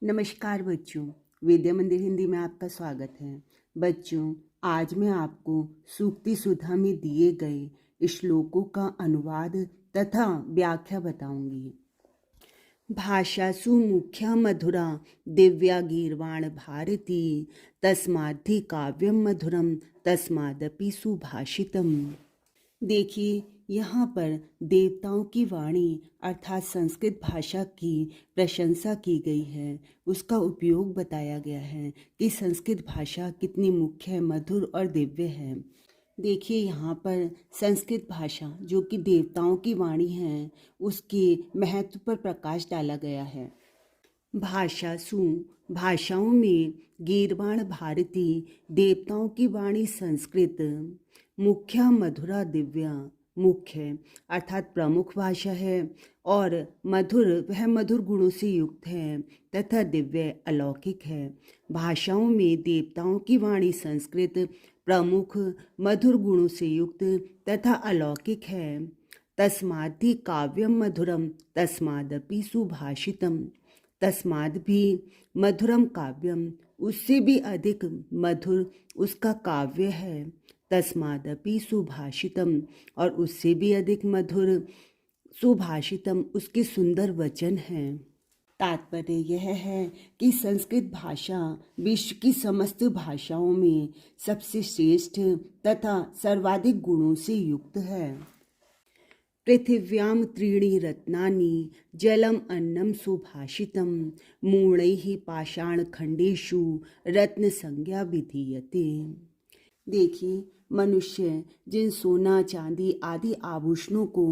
नमस्कार बच्चों, विद्या मंदिर हिंदी में आपका स्वागत है। बच्चों, आज मैं आपको सूक्ति सुधा में दिए गए श्लोकों का अनुवाद तथा व्याख्या बताऊंगी। भाषासु मुख्या मधुरा दिव्या गीर्वाण भारती तस्माद्धि काव्यम मधुरम तस्मादपि सुभाषितम। देखिए, यहाँ पर देवताओं की वाणी अर्थात संस्कृत भाषा की प्रशंसा की गई है। उसका उपयोग बताया गया है कि संस्कृत भाषा कितनी मुख्य, मधुर और दिव्य है। देखिए, यहाँ पर संस्कृत भाषा जो कि देवताओं की वाणी है, उसके महत्व पर प्रकाश डाला गया है। भाषासु, भाषाओं में गीर्वाण भारती, देवताओं की वाणी संस्कृत, मुख्या मधुरा दिव्या, मुख्य अर्थात प्रमुख भाषा है और मधुर वह मधुर गुणों से युक्त है तथा दिव्य अलौकिक है। भाषाओं में देवताओं की वाणी संस्कृत प्रमुख मधुर गुणों से युक्त तथा अलौकिक है। तस्माद्धि काव्यम मधुरम तस्मादपि सुभाषितम। तस्माद भी मधुरम काव्यम, उससे भी अधिक मधुर उसका काव्य है। तस्मादपि सुभाषितम, और उससे भी अधिक मधुर सुभाषितम उसके सुंदर वचन हैं। तात्पर्य यह है कि संस्कृत भाषा विश्व की समस्त भाषाओं में सबसे श्रेष्ठ तथा सर्वाधिक गुणों से युक्त है। पृथिव्यां त्रीणि रत्नानि जलम अन्नम सुभाषितम मूढ़ैः पाषाणखंडेषु रत्न संज्ञा विधीयते। देखिए, मनुष्य जिन सोना चांदी आदि आभूषणों को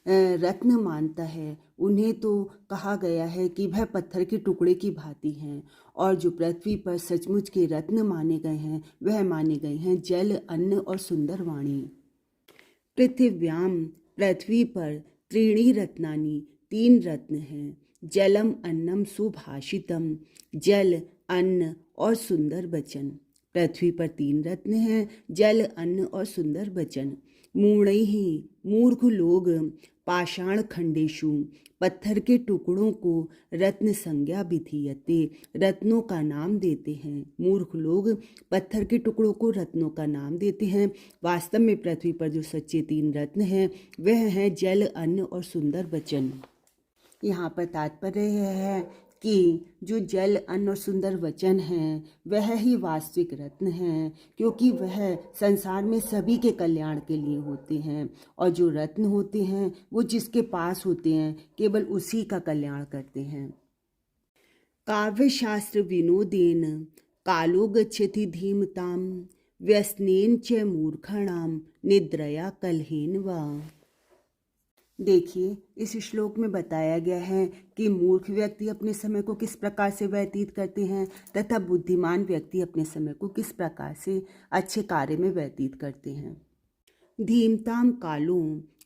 रत्न मानता है, उन्हें तो कहा गया है कि वह पत्थर के टुकड़े की भांति हैं, और जो पृथ्वी पर सचमुच के रत्न माने गए हैं वह माने गए हैं जल, अन्न और सुंदर वाणी। पृथिव्याम, पृथ्वी पर, त्रीणि रत्नानि, तीन रत्न हैं। जलम अन्नम सुभाषितम, जल, अन्न और सुंदर वचन। पृथ्वी पर तीन रत्न हैं, जल, अन्न और सुंदर वचन। मूढ़ैः, मूर्ख लोग, पाषाण खंडेषु, पत्थर के टुकड़ों को रत्न संज्ञा विधीयते, रत्नों का नाम देते हैं। मूर्ख लोग पत्थर के टुकड़ों को रत्नों का नाम देते हैं। वास्तव में पृथ्वी पर जो सच्चे तीन रत्न हैं वह हैं जल, अन्न और सुंदर वचन। यहाँ पर तात्पर्य यह है कि जो जल, अन्न और सुंदर वचन हैं वह ही वास्तविक रत्न हैं, क्योंकि वह संसार में सभी के कल्याण के लिए होते हैं, और जो रत्न होते हैं वो जिसके पास होते हैं केवल उसी का कल्याण करते हैं। काव्य शास्त्र विनोदेन कालो गच्छति धीमताम व्यसनेन च मूर्खाणाम निद्रया कलहेन वा। देखिए, इस श्लोक में बताया गया है कि मूर्ख व्यक्ति अपने समय को किस प्रकार से व्यतीत करते हैं तथा बुद्धिमान व्यक्ति अपने समय को किस प्रकार से अच्छे कार्य में व्यतीत करते हैं। धीमताम कालो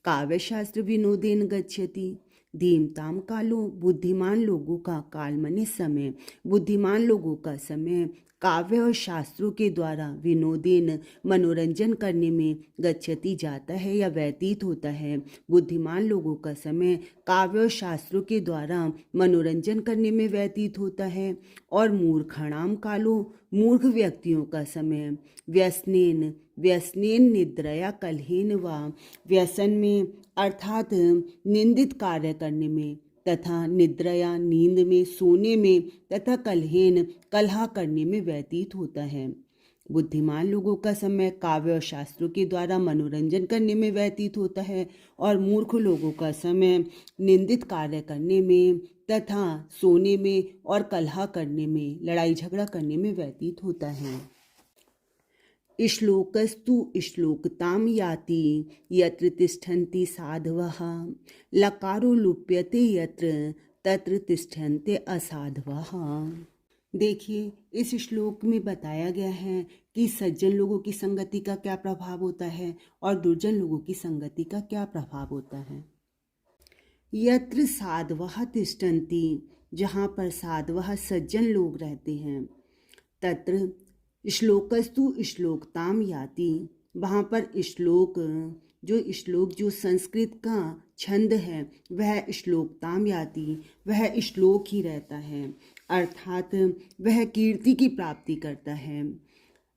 काव्य शास्त्र विनोदेन गच्छति। धीमताम कालो, बुद्धिमान लोगों का काल माने समय, बुद्धिमान लोगों का समय काव्य और शास्त्रों के द्वारा विनोदेन मनोरंजन करने में गच्छति जाता है या व्यतीत होता है। बुद्धिमान लोगों का समय काव्य और शास्त्रों के द्वारा मनोरंजन करने में व्यतीत होता है। और मूर्खाणाम कालो, मूर्ख व्यक्तियों का समय व्यसनेन, व्यसनेन निद्रया कलहेन वा, व्यसन में अर्थात निंदित कार्य करने में तथा निद्रया, नींद में, सोने में तथा कलहेन, कलह करने में व्यतीत होता है। बुद्धिमान लोगों का समय काव्य और शास्त्रों के द्वारा मनोरंजन करने में व्यतीत होता है, और मूर्ख लोगों का समय निंदित कार्य करने में तथा सोने में और कलह करने में, लड़ाई झगड़ा करने में व्यतीत होता है। श्लोकस्तु श्लोकताम याति यत्र तिष्ठन्ति साधवः लकारो लुप्यते यत्र तत्र तिष्ठन्ते असाधवः। देखिए, इस श्लोक में बताया गया है कि सज्जन लोगों की संगति का क्या प्रभाव होता है और दुर्जन लोगों की संगति का क्या प्रभाव होता है। यत्र साधवः तिष्ठन्ति, जहाँ पर साधवः सज्जन लोग रहते हैं, तत्र श्लोकस्तु श्लोकताम याति, वहाँ पर श्लोक जो संस्कृत का छंद है वह श्लोकताम याति, वह श्लोक ही रहता है। अर्थात वह कीर्ति की प्राप्ति करता है।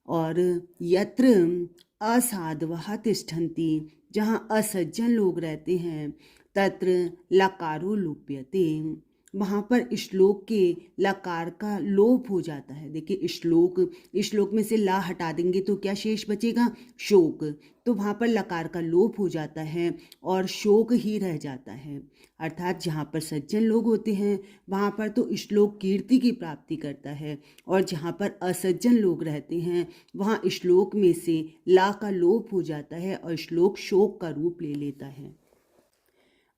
और यत्र असाधवः तिष्ठन्ति, जहाँ असज्जन लोग रहते हैं, तत्र लकारो लुप्यते, वहाँ पर श्लोक के लकार का लोप हो जाता है। देखिए श्लोक में से ला हटा देंगे तो क्या शेष बचेगा? शोक। तो वहाँ पर लकार का लोप हो जाता है और शोक ही रह जाता है। अर्थात जहाँ पर सज्जन लोग होते हैं वहाँ पर तो श्लोक कीर्ति की प्राप्ति करता है, और जहाँ पर असज्जन लोग रहते हैं वहाँ श्लोक में से ला का लोप हो जाता है और श्लोक शोक का रूप ले लेता है।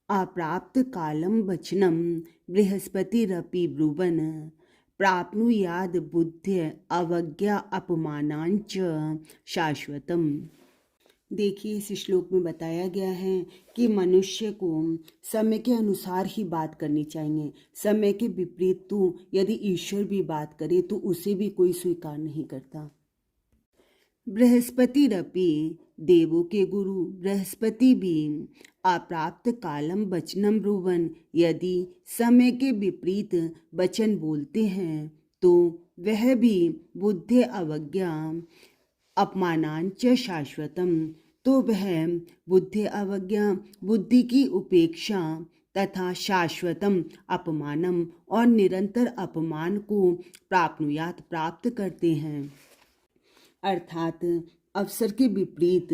अप्राप्त कालम वचनम बृहस्पतिरपि ब्रुवन, प्राप्नुयाद बुद्ध्य अवज्ञा अपमानांच शाश्वतम। देखिए इस श्लोक में बताया गया है कि मनुष्य को समय के अनुसार ही बात करनी चाहिए। समय के विपरीत तो यदि ईश्वर भी बात करे तो उसे भी कोई स्वीकार नहीं करता। बृहस्पतिरपि, देवों के गुरु बृहस्पति भी, अप्राप्त कालम वचनम ब्रुवन, यदि समय के विपरीत वचन बोलते हैं तो वह भी बुद्धि अवज्ञा अपमानांच शाश्वतम, तो वह बुद्धि अवज्ञा बुद्धि की उपेक्षा तथा शाश्वतम अपमानम और निरंतर अपमान को प्राप्नुयात प्राप्त करते हैं। अर्थात अवसर के विपरीत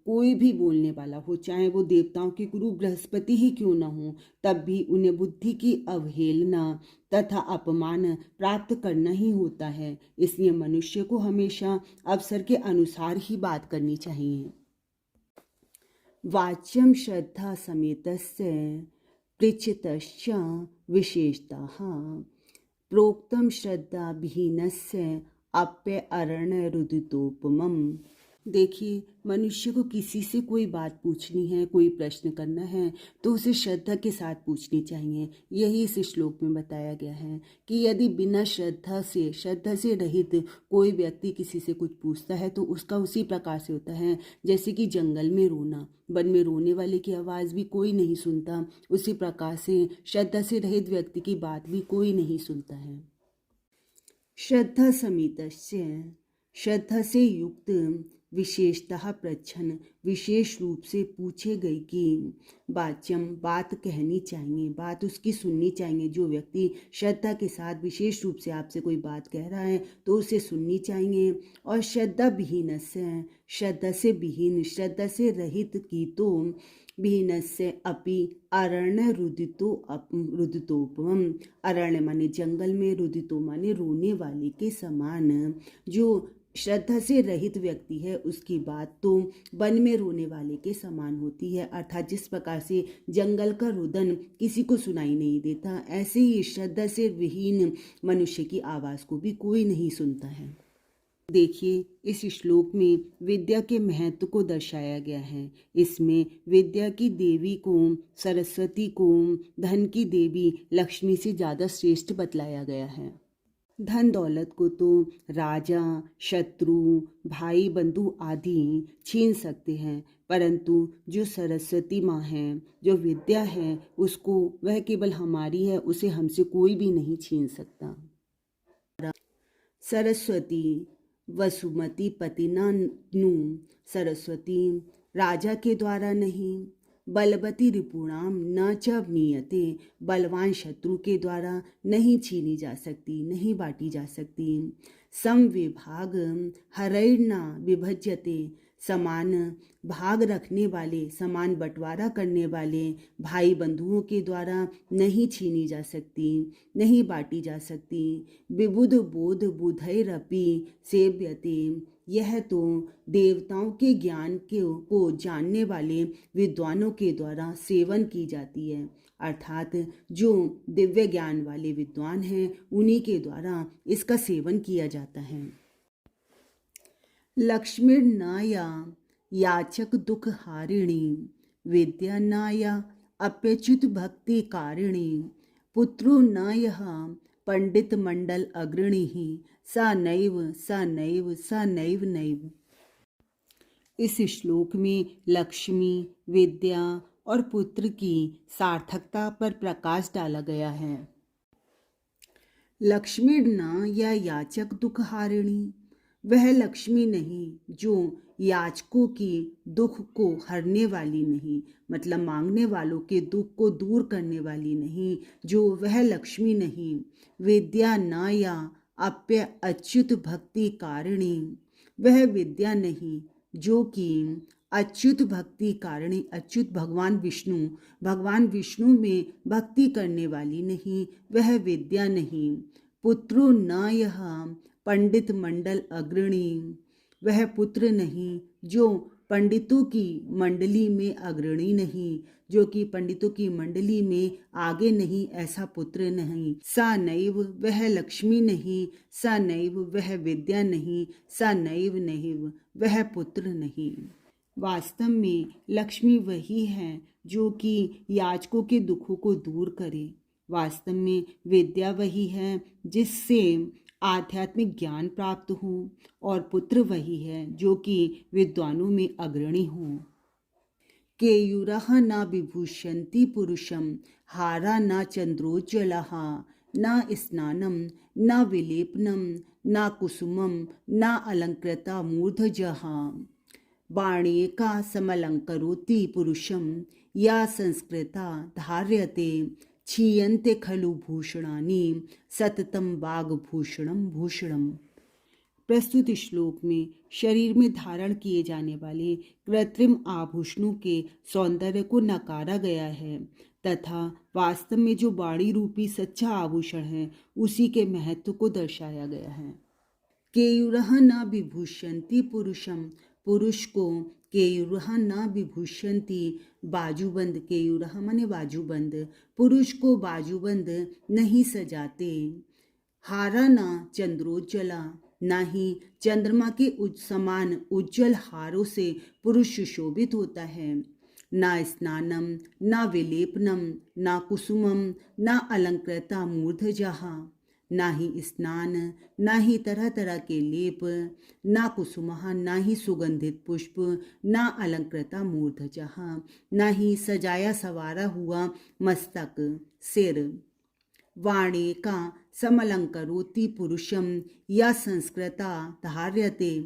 कोई भी बोलने वाला हो, चाहे वो देवताओं के गुरु बृहस्पति ही क्यों न हो, तब भी उन्हें बुद्धि की अवहेलना तथा अपमान प्राप्त करना ही होता है। इसलिए मनुष्य को हमेशा अवसर के अनुसार ही बात करनी चाहिए। वाच्यम श्रद्धा समेतस्य पृच्छितश्च विशेषतः, प्रोक्तम श्रद्धा विहीनस्य अप्य अरण रुदितोपमम। देखिए मनुष्य को किसी से कोई बात पूछनी है, कोई प्रश्न करना है तो उसे श्रद्धा के साथ पूछनी चाहिए। यही इस श्लोक में बताया गया है कि यदि बिना श्रद्धा से रहित कोई व्यक्ति किसी से कुछ पूछता है तो उसका उसी प्रकार से होता है जैसे कि जंगल में रोना, वन में रोने वाले की आवाज़ भी कोई नहीं सुनता, उसी प्रकार से श्रद्धा से रहित व्यक्ति की बात भी कोई नहीं सुनता है। श्रद्धा समेतस्य, श्रद्धा से युक्त विशेषतः प्रच्छन, विशेष रूप से पूछे गई कि वाच्यम, बात कहनी चाहिए, बात उसकी सुननी चाहिए। जो व्यक्ति श्रद्धा के साथ विशेष रूप से आपसे कोई बात कह रहा है तो उसे सुननी चाहिए। और श्रद्धा विहीनस्य, श्रद्धा से विहीन, श्रद्धा से रहित की तो विहीनस्य अपि अरण्य रुदितोपम, अरण्य माने जंगल में, रुदितो माने रोने वाले के समान। जो श्रद्धा से रहित व्यक्ति है उसकी बात तो वन में रोने वाले के समान होती है। अर्थात जिस प्रकार से जंगल का रुदन किसी को सुनाई नहीं देता, ऐसे ही श्रद्धा से विहीन मनुष्य की आवाज़ को भी कोई नहीं सुनता है। देखिए इस श्लोक में विद्या के महत्व को दर्शाया गया है। इसमें विद्या की देवी को, सरस्वती को, धन की देवी लक्ष्मी से ज़्यादा श्रेष्ठ बतलाया गया है। धन दौलत को तो राजा, शत्रु, भाई बंधु आदि छीन सकते हैं, परंतु जो सरस्वती माँ है, जो विद्या है, उसको वह केवल हमारी है, उसे हमसे कोई भी नहीं छीन सकता। सरस्वती वसुमती पतिना नु, सरस्वती राजा के द्वारा नहीं, बलवती रिपुणाम न च नीयते, बलवान शत्रु के द्वारा नहीं छीनी जा सकती, नहीं बांटी जा सकती। समविभाग हरैर्ना विभज्यते, समान भाग रखने वाले, समान बंटवारा करने वाले भाई बंधुओं के द्वारा नहीं छीनी जा सकती, नहीं बांटी जा सकती। विबुध बोध बुधैरपि सेव्यते, यह तो देवताओं के ज्ञान को जानने वाले विद्वानों के द्वारा सेवन की जाती है। अर्थात जो दिव्य ज्ञान वाले विद्वान हैं उन्हीं के द्वारा इसका सेवन किया जाता है। लक्ष्मीर्नाया याचक दुख हारिणी, विद्या नाया अप्यच्युत भक्ति कारिणी, पुत्रो न यह पंडित मंडल अग्रणी ही, सा नैव सा नैव सा नैव नैव। इस श्लोक में लक्ष्मी, विद्या और पुत्र की सार्थकता पर प्रकाश डाला गया है। लक्ष्मी न या याचक दुख हारिणी, वह लक्ष्मी नहीं जो याचकों की दुख को हरने वाली नहीं, मतलब मांगने वालों के दुख को दूर करने वाली नहीं, जो वह लक्ष्मी नहीं। विद्या न या अप्य अच्युत भक्ति कारिणी, वह विद्या नहीं जो कि अच्युत भक्ति कारिणी, अच्युत भगवान विष्णु में भक्ति करने वाली नहीं, वह विद्या नहीं। पुत्रो न यह पंडित मंडल अग्रणी, वह पुत्र नहीं जो पंडितों की मंडली में अग्रणी नहीं, जो कि पंडितों की मंडली में आगे नहीं, ऐसा पुत्र नहीं। सा नैव, वह लक्ष्मी नहीं। सा नैव, वह विद्या नहीं। सा नैव नैव, वह पुत्र नहीं। वास्तव में लक्ष्मी वही है जो कि याचकों के दुखों को दूर करे। वास्तव में विद्या वही है जिससे आध्यात्मिक ज्ञान प्राप्त हो, और पुत्र वही है जो कि विद्वानों में अग्रणी हो। केयूरः न विभूषन्ति पुरुषं, हारा न चंद्रोज्ज्वलः, न स्नानं न विलेपनं न कुसुमं न अलंकृता मूर्धजः। वाण्येका समलंकरोति पुरुषं, या संस्कृता धार्यते, क्षीयन्ते खलु भूषणानि सततं वाग्भूषणं भूषणम्। प्रस्तुत श्लोक में शरीर में धारण किए जाने वाले कृत्रिम आभूषणों के सौंदर्य को नकारा गया है तथा वास्तव में जो वाणी रूपी सच्चा आभूषण है उसी के महत्व को दर्शाया गया है। केयूरः न विभूषन्ति पुरुषम, पुरुष को केयूरः न विभूषन्ति, बाजूबंद, केयूरः माने बाजूबंद, पुरुष को बाजूबंद नहीं सजाते। हारा न चंद्रोज्ज्वला, ना ही चंद्रमा के समान उज्जवल हारों से पुरुष सुशोभित होता है। ना स्नानम ना विलेपनम ना कुसुमम ना अलंकृता मूर्धजः, ना ही स्नान, ना ही तरह तरह के लेप, ना कुसुमः, ना ही सुगंधित पुष्प, ना अलंकृता मूर्धजः, ना ही सजाया सवारा हुआ मस्तक, सिर। वाणेका समलंकरोति पुरुषम, या संस्कृता धार्यते,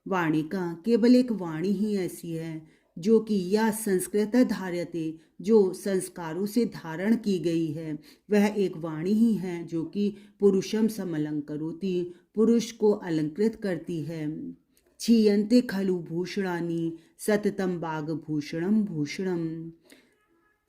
वाणिका केवल एक वाणी ही ऐसी है जो कि या संस्कृता धार्यते, जो संस्कारों से धारण की गई है, वह एक वाणी ही है जो कि पुरुषम समलंकरोति, पुरुष को अलंकृत करती है। क्षीयन्ते खलु भूषणानि सततम वाग्भूषणम भूषणम,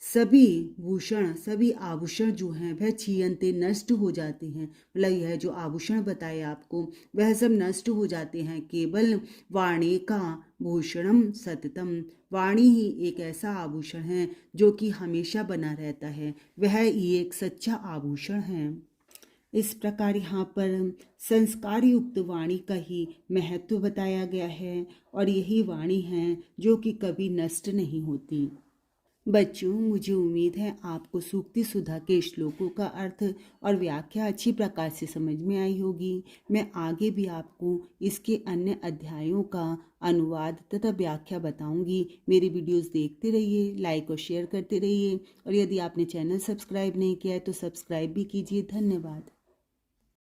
सभी भूषण, सभी आभूषण जो हैं वह क्षीयन्ते नष्ट हो जाते हैं, मतलब यह जो आभूषण बताए आपको वह सब नष्ट हो जाते हैं। केवल वाणी का भूषणम सततम, वाणी ही एक ऐसा आभूषण है जो कि हमेशा बना रहता है, वह ही एक सच्चा आभूषण है। इस प्रकार यहाँ पर संस्कार युक्त वाणी का ही महत्व बताया गया है और यही वाणी है जो कि कभी नष्ट नहीं होती। बच्चों, मुझे उम्मीद है आपको सूक्ति सुधा के श्लोकों का अर्थ और व्याख्या अच्छी प्रकार से समझ में आई होगी। मैं आगे भी आपको इसके अन्य अध्यायों का अनुवाद तथा व्याख्या बताऊंगी। मेरी वीडियोस देखते रहिए, लाइक और शेयर करते रहिए, और यदि आपने चैनल सब्सक्राइब नहीं किया है तो सब्सक्राइब भी कीजिए। धन्यवाद।